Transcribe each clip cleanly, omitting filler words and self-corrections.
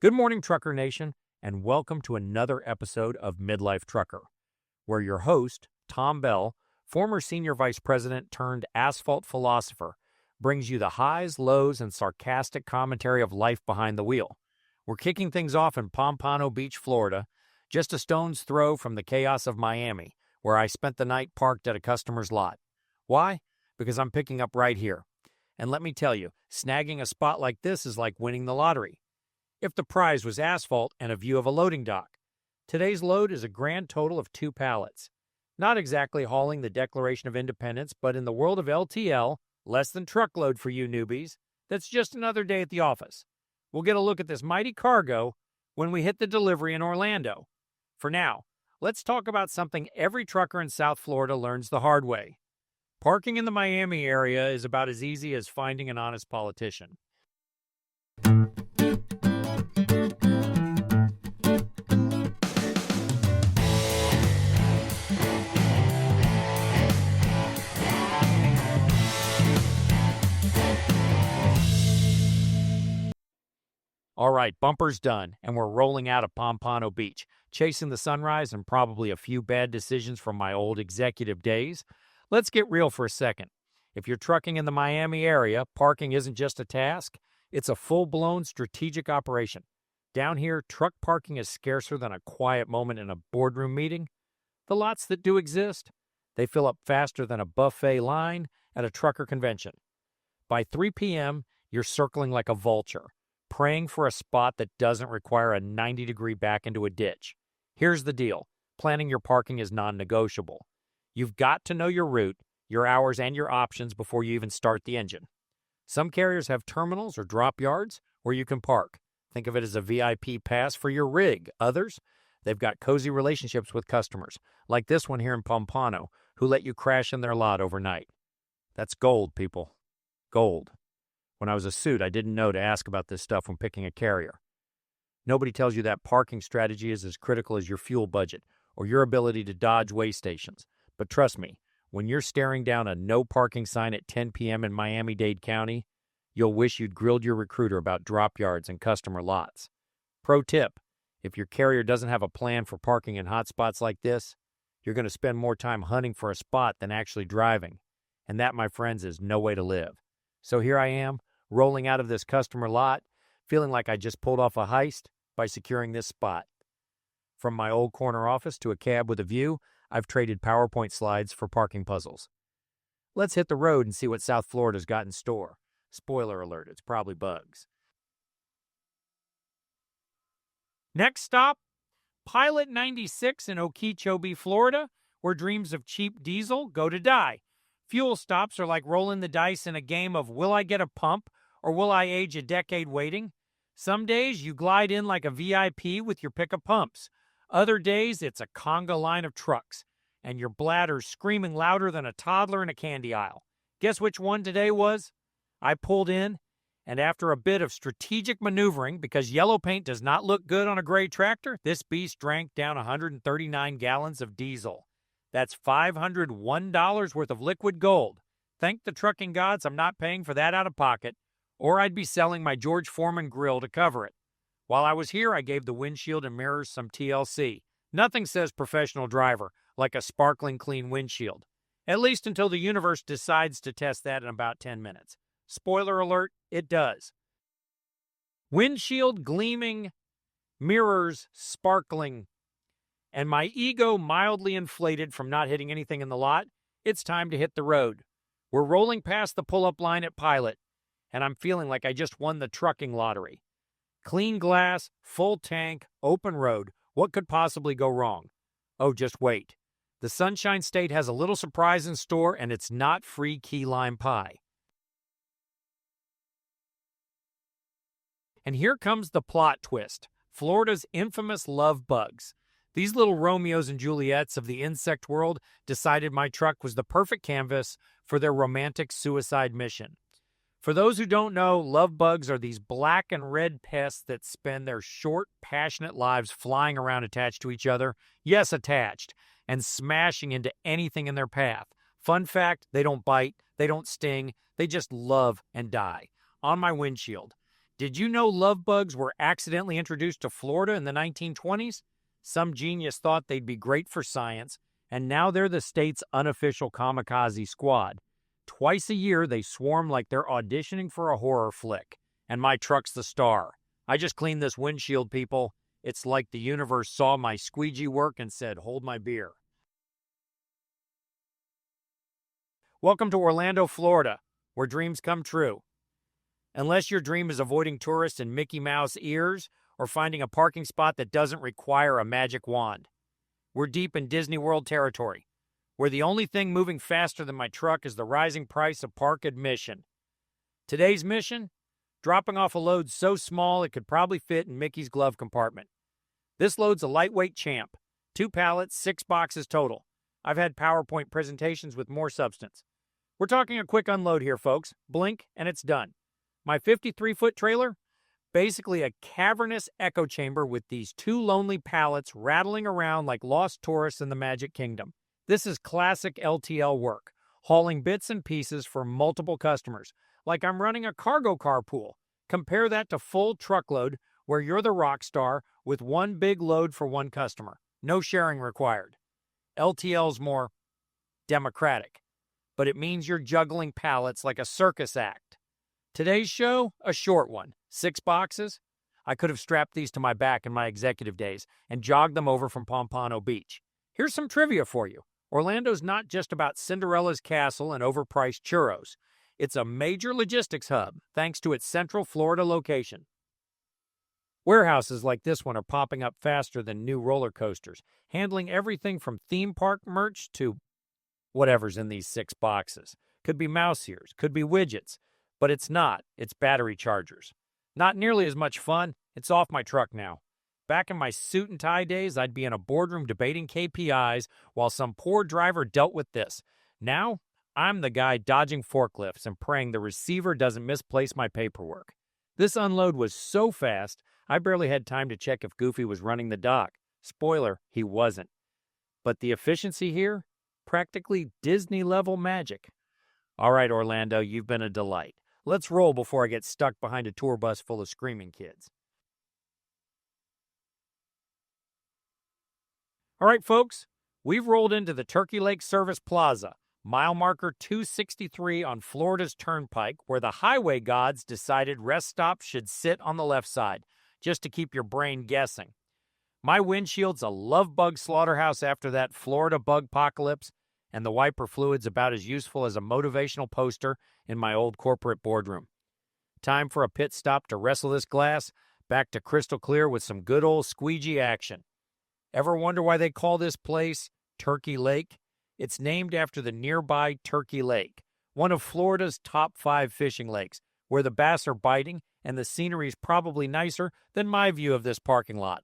Good morning, Trucker Nation, and welcome to another episode of Midlife Trucker, where your host, Tom Bell, former senior vice president turned asphalt philosopher, brings you the highs, lows, and sarcastic commentary of life behind the wheel. We're kicking things off in Pompano Beach, Florida, just a stone's throw from the chaos of Miami, where I spent the night parked at a customer's lot. Why? Because I'm picking up right here. And let me tell you, snagging a spot like this is like winning the lottery. If the prize was asphalt and a view of a loading dock. Today's load is a grand total of 2 pallets. Not exactly hauling the Declaration of Independence, but in the world of LTL, less than truckload for you newbies, that's just another day at the office. We'll get a look at this mighty cargo when we hit the delivery in Orlando. For now, let's talk about something every trucker in South Florida learns the hard way. Parking in the Miami area is about as easy as finding an honest politician. All right, bumper's done, and we're rolling out of Pompano Beach, chasing the sunrise and probably a few bad decisions from my old executive days. Let's get real for a second. If you're trucking in the Miami area, parking isn't just a task, it's a full-blown strategic operation. Down here, truck parking is scarcer than a quiet moment in a boardroom meeting. The lots that do exist, they fill up faster than a buffet line at a trucker convention. By 3 p.m., you're circling like a vulture, praying for a spot that doesn't require a 90-degree back into a ditch. Here's the deal. Planning your parking is non-negotiable. You've got to know your route, your hours, and your options before you even start the engine. Some carriers have terminals or drop yards where you can park. Think of it as a VIP pass for your rig. Others, they've got cozy relationships with customers, like this one here in Pompano, who let you crash in their lot overnight. That's gold, people. Gold. When I was a suit, I didn't know to ask about this stuff when picking a carrier. Nobody tells you that parking strategy is as critical as your fuel budget or your ability to dodge way stations. But trust me, when you're staring down a no parking sign at 10 p.m. in Miami-Dade County, you'll wish you'd grilled your recruiter about drop yards and customer lots. Pro tip, if your carrier doesn't have a plan for parking in hot spots like this, you're going to spend more time hunting for a spot than actually driving. And that, my friends, is no way to live. So here I am, rolling out of this customer lot, feeling like I just pulled off a heist by securing this spot. From my old corner office to a cab with a view, I've traded PowerPoint slides for parking puzzles. Let's hit the road and see what South Florida's got in store. Spoiler alert, it's probably bugs. Next stop, Pilot 96 in Okeechobee, Florida, where dreams of cheap diesel go to die. Fuel stops are like rolling the dice in a game of will I get a pump or will I age a decade waiting? Some days you glide in like a VIP with your pick of pumps. Other days it's a conga line of trucks, and your bladder's screaming louder than a toddler in a candy aisle. Guess which one today was? I pulled in, and after a bit of strategic maneuvering, because yellow paint does not look good on a gray tractor, this beast drank down 139 gallons of diesel. That's $501 worth of liquid gold. Thank the trucking gods I'm not paying for that out of pocket, or I'd be selling my George Foreman grill to cover it. While I was here, I gave the windshield and mirrors some TLC. Nothing says professional driver like a sparkling clean windshield. At least until the universe decides to test that in about 10 minutes. Spoiler alert, it does. Windshield gleaming, mirrors sparkling, and my ego mildly inflated from not hitting anything in the lot. It's time to hit the road. We're rolling past the pull-up line at Pilot, and I'm feeling like I just won the trucking lottery. Clean glass, full tank, open road. What could possibly go wrong? Oh, just wait. The Sunshine State has a little surprise in store, and it's not free key lime pie. And here comes the plot twist. Florida's infamous love bugs. These little Romeos and Juliets of the insect world decided my truck was the perfect canvas for their romantic suicide mission. For those who don't know, love bugs are these black and red pests that spend their short, passionate lives flying around attached to each other, yes, attached, and smashing into anything in their path. Fun fact, they don't bite, they don't sting, they just love and die. On my windshield. Did you know love bugs were accidentally introduced to Florida in the 1920s? Some genius thought they'd be great for science, and now they're the state's unofficial kamikaze squad. Twice a year, they swarm like they're auditioning for a horror flick. And my truck's the star. I just cleaned this windshield, people. It's like the universe saw my squeegee work and said, hold my beer. Welcome to Orlando, Florida, where dreams come true. Unless your dream is avoiding tourists in Mickey Mouse ears or finding a parking spot that doesn't require a magic wand. We're deep in Disney World territory, where the only thing moving faster than my truck is the rising price of park admission. Today's mission? Dropping off a load so small it could probably fit in Mickey's glove compartment. This load's a lightweight champ. 2 pallets, 6 boxes total. I've had PowerPoint presentations with more substance. We're talking a quick unload here, folks. Blink, and it's done. My 53-foot trailer? Basically a cavernous echo chamber with these 2 lonely pallets rattling around like lost tourists in the Magic Kingdom. This is classic LTL work, hauling bits and pieces for multiple customers, like I'm running a cargo carpool. Compare that to full truckload, where you're the rock star with one big load for one customer. No sharing required. LTL's more democratic, but it means you're juggling pallets like a circus act. Today's show, a short one. 6 boxes. I could have strapped these to my back in my executive days and jogged them over from Pompano Beach. Here's some trivia for you. Orlando's not just about Cinderella's castle and overpriced churros. It's a major logistics hub, thanks to its central Florida location. Warehouses like this one are popping up faster than new roller coasters, handling everything from theme park merch to whatever's in these 6 boxes. Could be mouse ears, could be widgets, but it's not. It's battery chargers. Not nearly as much fun. It's off my truck now. Back in my suit and tie days, I'd be in a boardroom debating KPIs while some poor driver dealt with this. Now, I'm the guy dodging forklifts and praying the receiver doesn't misplace my paperwork. This unload was so fast, I barely had time to check if Goofy was running the dock. Spoiler, he wasn't. But the efficiency here? Practically Disney-level magic. All right, Orlando, you've been a delight. Let's roll before I get stuck behind a tour bus full of screaming kids. All right, folks, we've rolled into the Turkey Lake Service Plaza, mile marker 263 on Florida's Turnpike, where the highway gods decided rest stops should sit on the left side, just to keep your brain guessing. My windshield's a love bug slaughterhouse after that Florida bug apocalypse, and the wiper fluid's about as useful as a motivational poster in my old corporate boardroom. Time for a pit stop to wrestle this glass back to crystal clear with some good old squeegee action. Ever wonder why they call this place Turkey Lake? It's named after the nearby Turkey Lake, one of Florida's top 5 fishing lakes, where the bass are biting and the scenery's probably nicer than my view of this parking lot.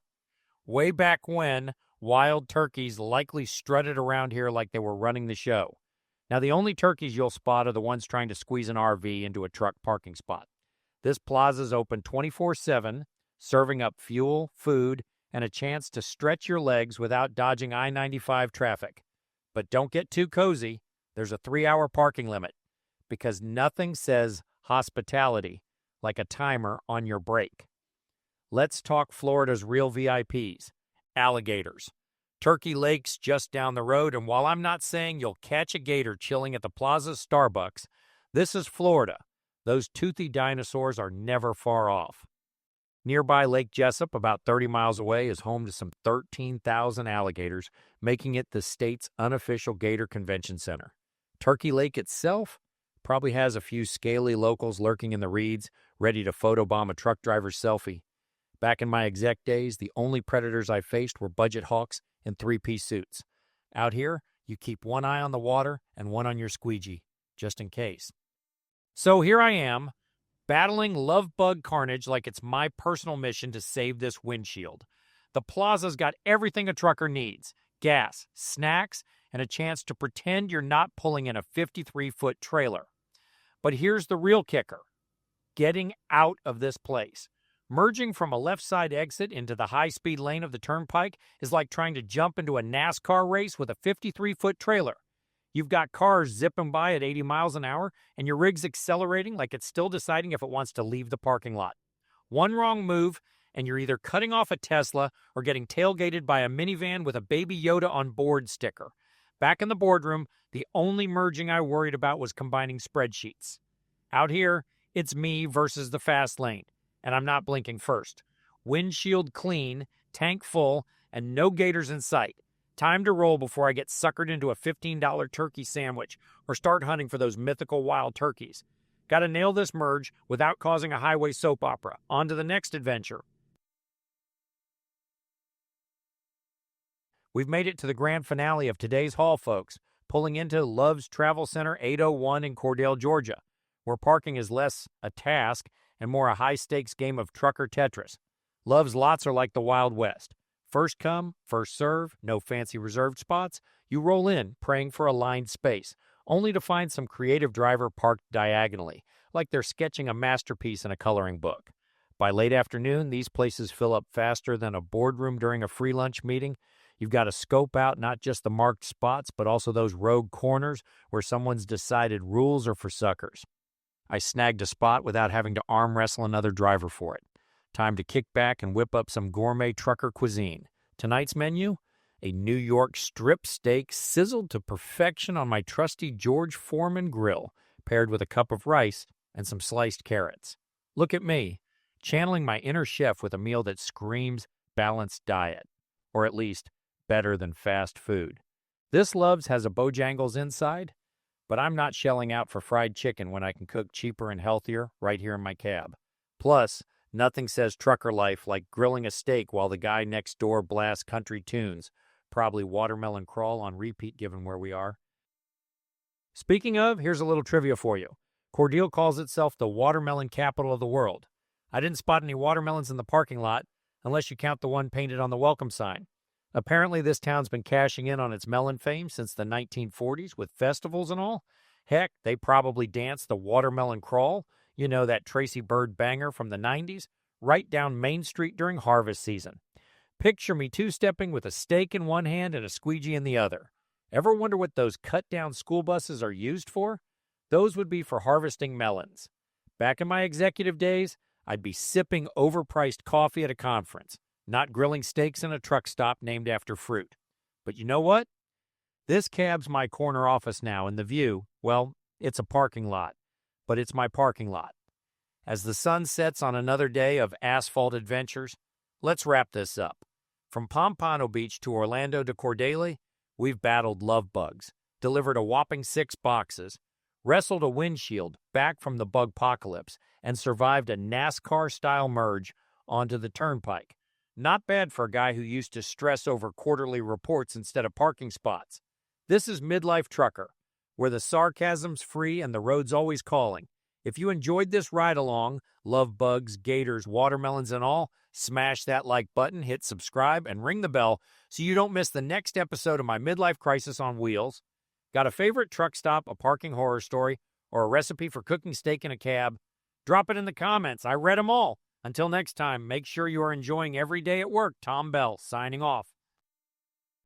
Way back when, wild turkeys likely strutted around here like they were running the show. Now, the only turkeys you'll spot are the ones trying to squeeze an RV into a truck parking spot. This plaza's open 24/7, serving up fuel, food, and a chance to stretch your legs without dodging I-95 traffic. But don't get too cozy. There's a 3-hour parking limit, because nothing says hospitality like a timer on your brake. Let's talk Florida's real VIPs, alligators. Turkey Lake's just down the road, and while I'm not saying you'll catch a gator chilling at the Plaza's Starbucks, this is Florida. Those toothy dinosaurs are never far off. Nearby Lake Jessup, about 30 miles away, is home to some 13,000 alligators, making it the state's unofficial gator convention center. Turkey Lake itself probably has a few scaly locals lurking in the reeds, ready to photobomb a truck driver's selfie. Back in my exec days, the only predators I faced were budget hawks in 3-piece suits. Out here, you keep one eye on the water and one on your squeegee, just in case. So here I am, battling love bug carnage like it's my personal mission to save this windshield. The plaza's got everything a trucker needs: gas, snacks, and a chance to pretend you're not pulling in a 53-foot trailer. But here's the real kicker: getting out of this place. Merging from a left side exit into the high-speed lane of the turnpike is like trying to jump into a NASCAR race with a 53-foot trailer. You've got cars zipping by at 80 miles an hour, and your rig's accelerating like it's still deciding if it wants to leave the parking lot. One wrong move, and you're either cutting off a Tesla or getting tailgated by a minivan with a Baby Yoda on board sticker. Back in the boardroom, the only merging I worried about was combining spreadsheets. Out here, it's me versus the fast lane, and I'm not blinking first. Windshield clean, tank full, and no gators in sight. Time to roll before I get suckered into a $15 turkey sandwich or start hunting for those mythical wild turkeys. Gotta nail this merge without causing a highway soap opera. On to the next adventure. We've made it to the grand finale of today's haul, folks, pulling into Love's Travel Center 801 in Cordell, Georgia, where parking is less a task and more a high-stakes game of trucker Tetris. Love's lots are like the Wild West. First come, first serve, no fancy reserved spots. You roll in, praying for a lined space, only to find some creative driver parked diagonally, like they're sketching a masterpiece in a coloring book. By late afternoon, these places fill up faster than a boardroom during a free lunch meeting. You've got to scope out not just the marked spots, but also those rogue corners where someone's decided rules are for suckers. I snagged a spot without having to arm wrestle another driver for it. Time to kick back and whip up some gourmet trucker cuisine. Tonight's menu? A New York strip steak sizzled to perfection on my trusty George Foreman grill, paired with a cup of rice and some sliced carrots. Look at me, channeling my inner chef with a meal that screams balanced diet, or at least better than fast food. This Love's has a Bojangles inside, but I'm not shelling out for fried chicken when I can cook cheaper and healthier right here in my cab. Plus, nothing says trucker life like grilling a steak while the guy next door blasts country tunes, probably Watermelon Crawl on repeat given where we are. Speaking of, here's a little trivia for you. Cordell calls itself the watermelon capital of the world. I didn't spot any watermelons in the parking lot, unless you count the one painted on the welcome sign. Apparently, this town's been cashing in on its melon fame since the 1940s with festivals and all. Heck, they probably danced the Watermelon Crawl, you know, that Tracy Bird banger from the 90s, right down Main Street during harvest season. Picture me two-stepping with a steak in one hand and a squeegee in the other. Ever wonder what those cut-down school buses are used for? Those would be for harvesting melons. Back in my executive days, I'd be sipping overpriced coffee at a conference, not grilling steaks in a truck stop named after fruit. But you know what? This cab's my corner office now, and the view, well, it's a parking lot. But it's my parking lot. As the sun sets on another day of asphalt adventures, let's wrap this up. From Pompano Beach to Orlando to Cordele, we've battled love bugs, delivered a whopping 6 boxes, wrestled a windshield back from the bugpocalypse, and survived a NASCAR-style merge onto the turnpike. Not bad for a guy who used to stress over quarterly reports instead of parking spots. This is Midlife Trucker, where the sarcasm's free and the road's always calling. If you enjoyed this ride along, love bugs, gators, watermelons, and all, smash that like button, hit subscribe, and ring the bell so you don't miss the next episode of my Midlife Crisis on Wheels. Got a favorite truck stop, a parking horror story, or a recipe for cooking steak in a cab? Drop it in the comments. I read them all. Until next time, make sure you are enjoying every day at work. Tom Bell, signing off.